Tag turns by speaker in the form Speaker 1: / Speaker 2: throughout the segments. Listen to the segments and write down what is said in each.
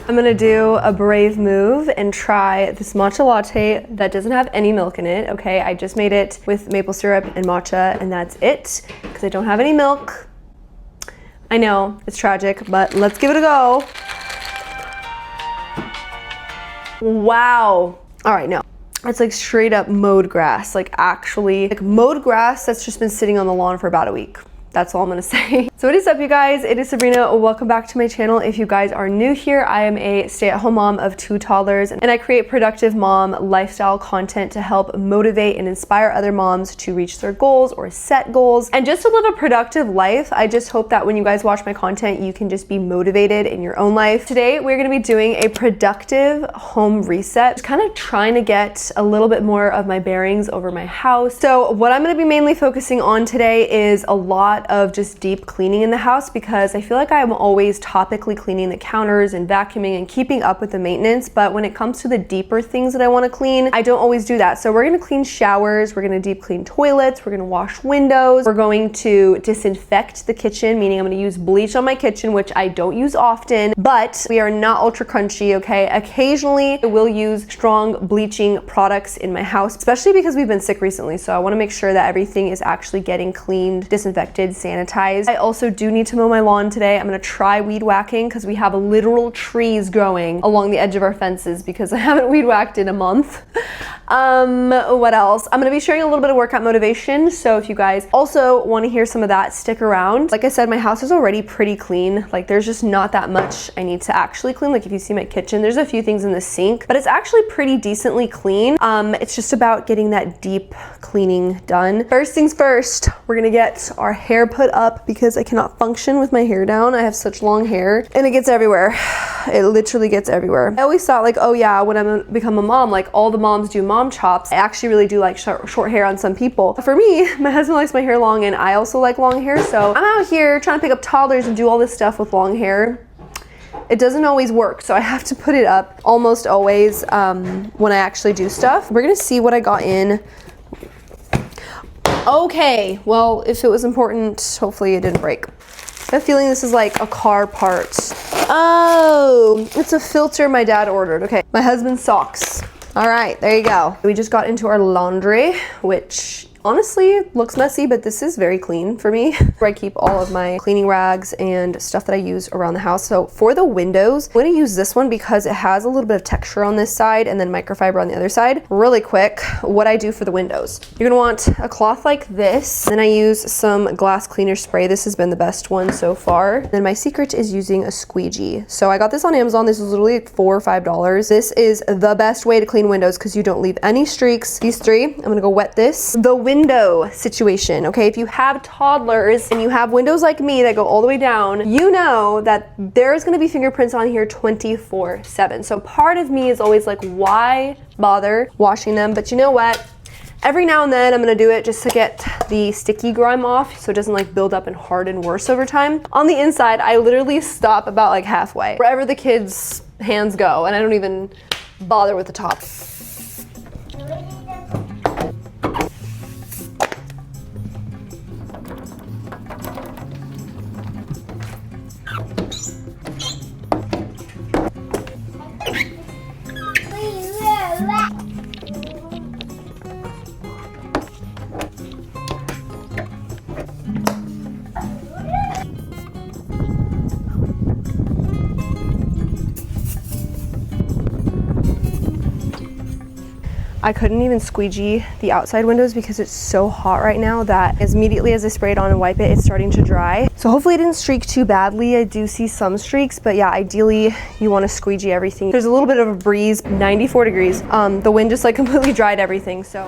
Speaker 1: I'm gonna do a brave move and try this matcha latte that doesn't have any milk in it, okay? I just made it with maple syrup and matcha, and that's it, because I don't have any milk. I know, it's tragic, but let's give it a go. Wow. All right, no. It's like straight up mowed grass, like actually, like mowed grass that's just been sitting on the lawn for about a week. That's all I'm gonna say. So what is up, you guys? It is Sabrina. Welcome back to my channel. If you guys are new here, I am a stay-at-home mom of 2 toddlers, and I create productive mom lifestyle content to help motivate and inspire other moms to reach their goals or set goals and just to live a productive life. I just hope that when you guys watch my content, you can just be motivated in your own life. Today, we're gonna be doing a productive home reset, just kind of trying to get a little bit more of my bearings over my house. So what I'm gonna be mainly focusing on today is a lot of just deep cleaning in the house, because I feel like I'm always topically cleaning the counters and vacuuming and keeping up with the maintenance, but when it comes to the deeper things that I want to clean, I don't always do that. So we're going to clean showers, we're going to deep clean toilets, we're going to wash windows, we're going to disinfect the kitchen, meaning I'm going to use bleach on my kitchen, which I don't use often, but we are not ultra crunchy, okay? Occasionally I will use strong bleaching products in my house, especially because we've been sick recently, so I want to make sure that everything is actually getting cleaned, disinfected, sanitized. I also do need to mow my lawn today. I'm gonna try weed whacking because we have literal trees growing along the edge of our fences because I haven't weed whacked in a month. What else? I'm gonna be sharing a little bit of workout motivation, so if you guys also want to hear some of that, stick around. Like I said, my house is already pretty clean. Like there's just not that much I need to actually clean. Like if you see my kitchen, there's a few things in the sink, but it's actually pretty decently clean. It's just about getting that deep cleaning done. First things first, we're gonna get our hair put up because I cannot function with my hair down. I have such long hair and it gets everywhere. It literally gets everywhere. I always thought like, oh yeah, when I become a mom, like all the moms do mom chops. I actually really do like short hair on some people. But for me, my husband likes my hair long and I also like long hair. So I'm out here trying to pick up toddlers and do all this stuff with long hair. It doesn't always work, so I have to put it up almost always when I actually do stuff. We're gonna see what I got in. Okay, well, if it was important, hopefully it didn't break. I have a feeling this is like a car part. Oh, it's a filter my dad ordered. Okay, my husband's socks. All right, there you go. We just got into our laundry, which honestly looks messy, but this is very clean for me. Where I keep all of my cleaning rags and stuff that I use around the house. So for the windows, I'm gonna use this one because it has a little bit of texture on this side and then microfiber on the other side. Really quick, what I do for the windows. You're gonna want a cloth like this. Then I use some glass cleaner spray. This has been the best one so far. Then my secret is using a squeegee. So I got this on Amazon. This was literally like $4 or $5. This is the best way to clean windows because you don't leave any streaks. These three, I'm gonna go wet this. The window situation, okay? If you have toddlers and you have windows like me that go all the way down, you know that there's gonna be fingerprints on here 24/7. So part of me is always like, why bother washing them? But you know what? Every now and then I'm gonna do it just to get the sticky grime off so it doesn't like build up and harden worse over time. On the inside, I literally stop about like halfway, wherever the kids' hands go, and I don't even bother with the top. I couldn't even squeegee the outside windows because it's so hot right now that immediately as I spray it on and wipe it, it's starting to dry. So hopefully it didn't streak too badly. I do see some streaks, but yeah, ideally you want to squeegee everything. There's a little bit of a breeze, 94 degrees. The wind just like completely dried everything, so.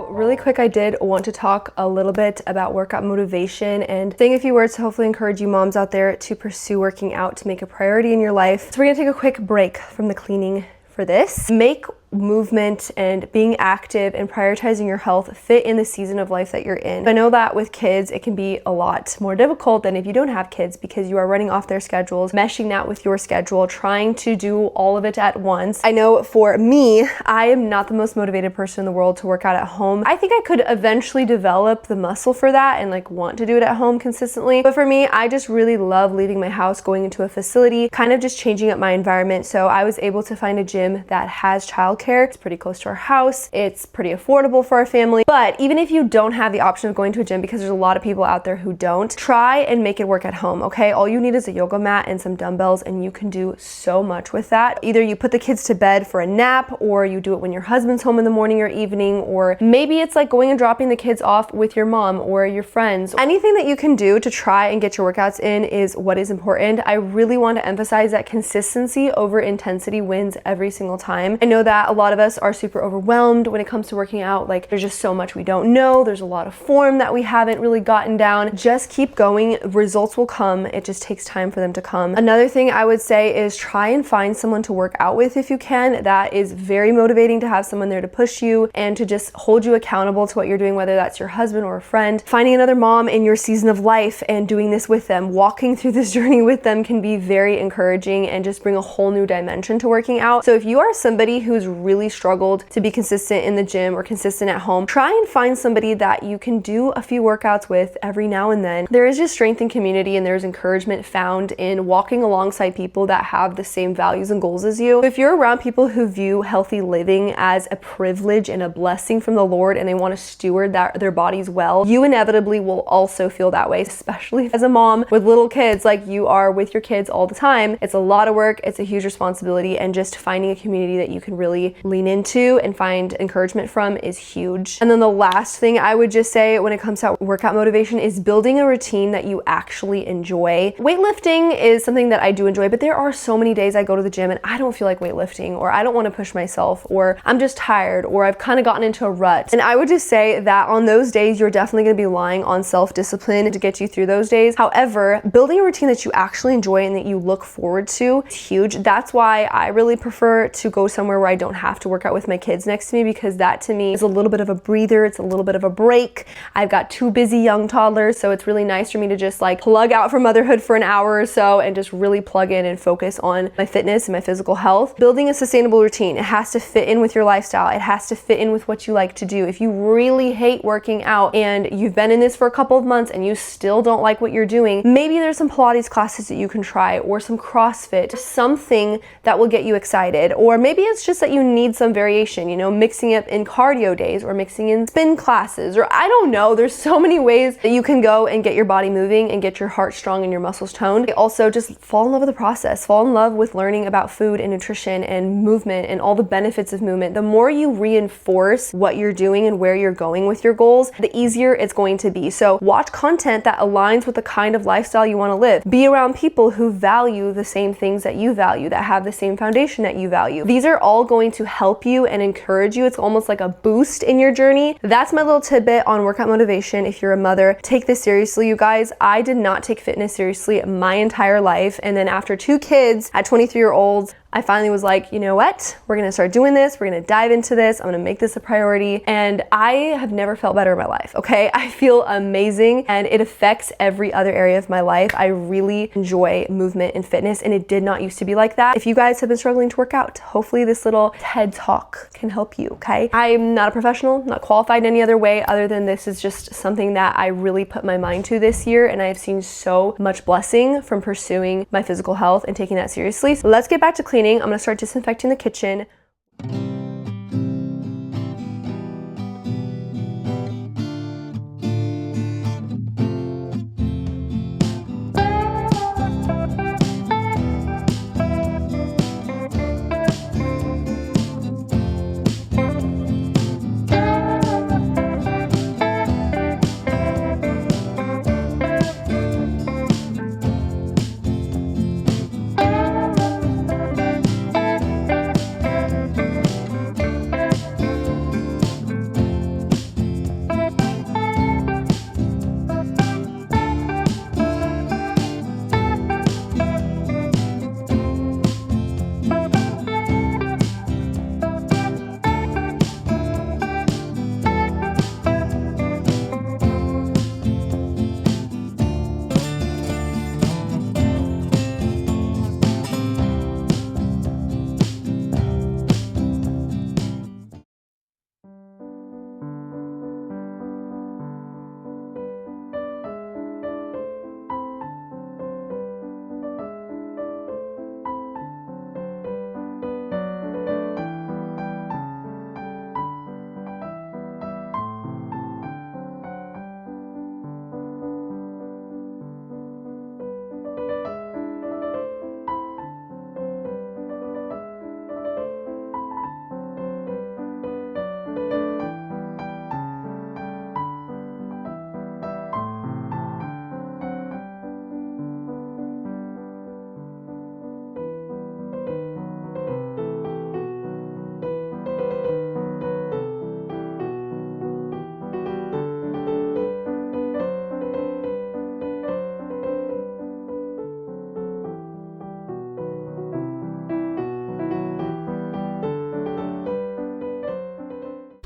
Speaker 1: Really quick, I did want to talk a little bit about workout motivation and saying a few words to hopefully encourage you moms out there to pursue working out to make a priority in your life. So we're gonna take a quick break from the cleaning for this. Make movement and being active and prioritizing your health fit in the season of life that you're in. I know that with kids, it can be a lot more difficult than if you don't have kids, because you are running off their schedules, meshing that with your schedule, trying to do all of it at once. I know for me, I am not the most motivated person in the world to work out at home. I think I could eventually develop the muscle for that and like want to do it at home consistently. But for me, I just really love leaving my house, going into a facility, kind of just changing up my environment. So I was able to find a gym that has childcare. It's pretty close to our house. It's pretty affordable for our family. But even if you don't have the option of going to a gym, because there's a lot of people out there who don't, try and make it work at home, okay? All you need is a yoga mat and some dumbbells, and you can do so much with that. Either you put the kids to bed for a nap, or you do it when your husband's home in the morning or evening, or maybe it's like going and dropping the kids off with your mom or your friends. Anything that you can do to try and get your workouts in is what is important. I really want to emphasize that consistency over intensity wins every single time. I know that a lot of us are super overwhelmed when it comes to working out. Like, there's just so much we don't know. There's a lot of form that we haven't really gotten down. Just keep going. Results will come. It just takes time for them to come. Another thing I would say is try and find someone to work out with if you can. That is very motivating to have someone there to push you and to just hold you accountable to what you're doing, whether that's your husband or a friend. Finding another mom in your season of life and doing this with them, walking through this journey with them, can be very encouraging and just bring a whole new dimension to working out. So if you are somebody who's really struggled to be consistent in the gym or consistent at home, try and find somebody that you can do a few workouts with every now and then. There is just strength in community, and there's encouragement found in walking alongside people that have the same values and goals as you. If you're around people who view healthy living as a privilege and a blessing from the Lord, and they want to steward their bodies well, you inevitably will also feel that way, especially as a mom with little kids. Like, you are with your kids all the time. It's a lot of work. It's a huge responsibility, and just finding a community that you can really lean into and find encouragement from is huge. And then the last thing I would just say when it comes to workout motivation is building a routine that you actually enjoy. Weightlifting is something that I do enjoy, but there are so many days I go to the gym and I don't feel like weightlifting, or I don't want to push myself, or I'm just tired, or I've kind of gotten into a rut. And I would just say that on those days, you're definitely going to be relying on self-discipline to get you through those days. However, building a routine that you actually enjoy and that you look forward to is huge. That's why I really prefer to go somewhere where I don't have to work out with my kids next to me, because that to me is a little bit of a breather. It's a little bit of a break. I've got 2 busy young toddlers, so it's really nice for me to just like plug out from motherhood for an hour or so and just really plug in and focus on my fitness and my physical health. Building a sustainable routine, it has to fit in with your lifestyle. It has to fit in with what you like to do. If you really hate working out and you've been in this for a couple of months and you still don't like what you're doing, maybe there's some Pilates classes that you can try, or some CrossFit, something that will get you excited. Or maybe it's just that you need some variation, you know, mixing it in cardio days or mixing in spin classes, or I don't know. There's so many ways that you can go and get your body moving and get your heart strong and your muscles toned. Also, just fall in love with the process. Fall in love with learning about food and nutrition and movement and all the benefits of movement. The more you reinforce what you're doing and where you're going with your goals, the easier it's going to be. So watch content that aligns with the kind of lifestyle you want to live. Be around people who value the same things that you value, that have the same foundation that you value. These are all going to help you and encourage you. It's almost like a boost in your journey. That's my little tidbit on workout motivation. If you're a mother, take this seriously, you guys. I did not take fitness seriously my entire life. And then after 2 kids at 23-year-olds, I finally was like, you know what? We're gonna start doing this. We're gonna dive into this. I'm gonna make this a priority. And I have never felt better in my life, okay? I feel amazing, and it affects every other area of my life. I really enjoy movement and fitness, and it did not used to be like that. If you guys have been struggling to work out, hopefully this little TED Talk can help you, okay? I'm not a professional, not qualified in any other way other than this is just something that I really put my mind to this year, and I've seen so much blessing from pursuing my physical health and taking that seriously. So let's get back to cleaning. I'm gonna start disinfecting the kitchen.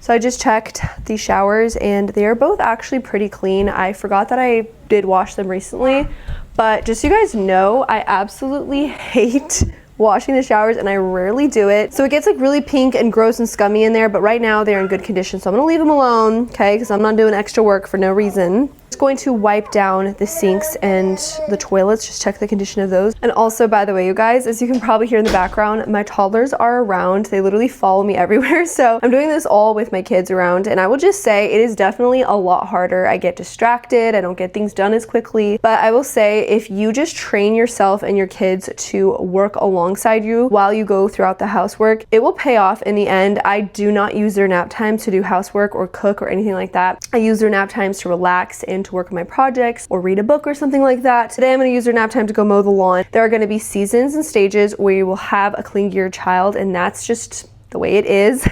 Speaker 1: So I just checked the showers and they are both actually pretty clean. I forgot that I did wash them recently, but just so you guys know, I absolutely hate washing the showers and I rarely do it. So it gets like really pink and gross and scummy in there, but right now they're in good condition. So I'm gonna leave them alone, okay? Because I'm not doing extra work for no reason. Just going to wipe down the sinks and the toilets, just check the condition of those. And also, by the way, you guys, as you can probably hear in the background, my toddlers are around. They literally follow me everywhere. So I'm doing this all with my kids around, and I will just say it is definitely a lot harder. I get distracted, I don't get things done as quickly, but I will say if you just train yourself and your kids to work alongside you while you go throughout the housework, it will pay off in the end. I do not use their nap time to do housework or cook or anything like that. I use their nap times to relax and to work on my projects or read a book or something like that. Today I'm going to use their nap time to go mow the lawn. There are going to be seasons and stages where you will have a clingier child, and that's just the way it is.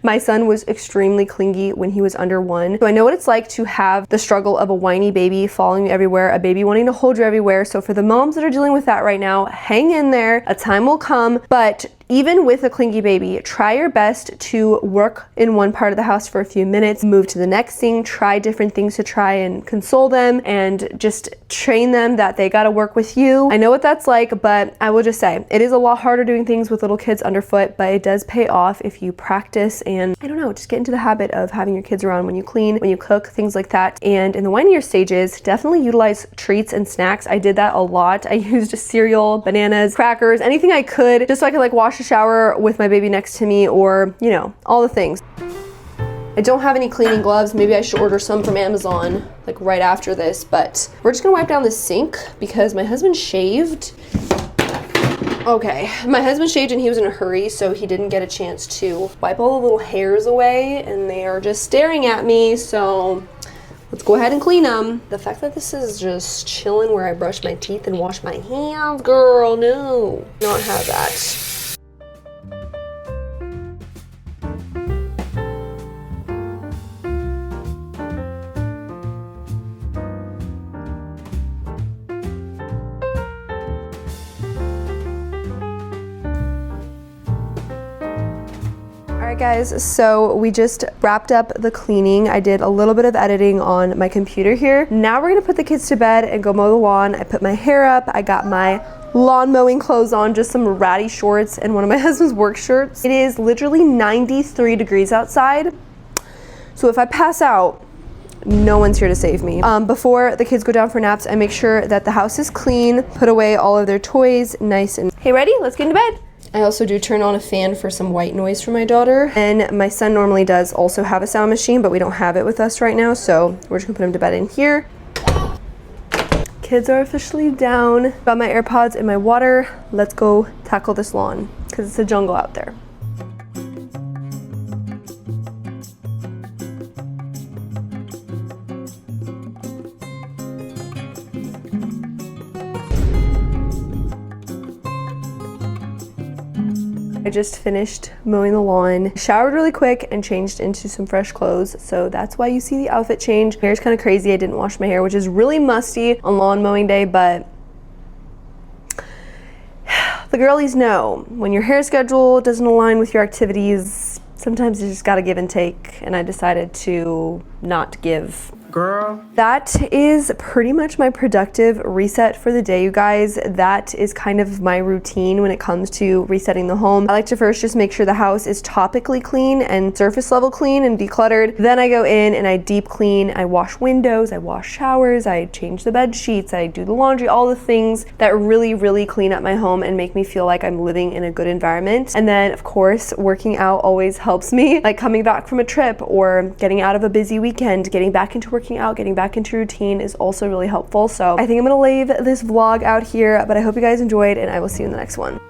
Speaker 1: My son was extremely clingy when he was under 1. So I know what it's like to have the struggle of a whiny baby following you everywhere, a baby wanting to hold you everywhere. So for the moms that are dealing with that right now, hang in there. A time will come, but even with a clingy baby, try your best to work in one part of the house for a few minutes, move to the next thing, try different things to try and console them and just train them that they gotta work with you. I know what that's like, but I will just say, it is a lot harder doing things with little kids underfoot, but it does pay off if you practice and, I don't know, just get into the habit of having your kids around when you clean, when you cook, things like that. And in the whinier stages, definitely utilize treats and snacks. I did that a lot. I used cereal, bananas, crackers, anything I could, just so I could like wash a shower with my baby next to me, or you know, all the things. I don't have any cleaning gloves. Maybe I should order some from Amazon like right after this, but we're just gonna wipe down the sink because my husband shaved. Okay, my husband shaved and he was in a hurry, so he didn't get a chance to wipe all the little hairs away, and they are just staring at me, so let's go ahead and clean them. The fact that this is just chilling where I brush my teeth and wash my hands, girl, no. Not have that. Alright guys, so we just wrapped up the cleaning. I did a little bit of editing on my computer here. Now we're gonna put the kids to bed and go mow the lawn. I put my hair up, I got my lawn mowing clothes on, just some ratty shorts and one of my husband's work shirts. It is literally 93 degrees outside, so if I pass out, no one's here to save me. Before the kids go down for naps, I make sure that the house is clean, put away all of their toys nice and... Hey, ready? Let's get into bed. I also do turn on a fan for some white noise for my daughter. And my son normally does also have a sound machine, but we don't have it with us right now, so we're just gonna put him to bed in here. Kids are officially down. Got my AirPods and my water. Let's go tackle this lawn, because it's a jungle out there. I just finished mowing the lawn, showered really quick, and changed into some fresh clothes. So that's why you see the outfit change. My hair's kind of crazy. I didn't wash my hair, which is really musty on lawn mowing day, but the girlies know when your hair schedule doesn't align with your activities, sometimes you just gotta give and take, and I decided to not give. Girl. That is pretty much my productive reset for the day, you guys. That is kind of my routine when it comes to resetting the home. I like to first just make sure the house is topically clean and surface level clean and decluttered. Then I go in and I deep clean. I wash windows, I wash showers, I change the bed sheets, I do the laundry, all the things that really, really clean up my home and make me feel like I'm living in a good environment. And then, of course, working out always helps me. Like coming back from a trip or getting out of a busy weekend, getting back into working out, getting back into routine is also really helpful. So I think I'm gonna leave this vlog out here, but I hope you guys enjoyed and I will see you in the next one.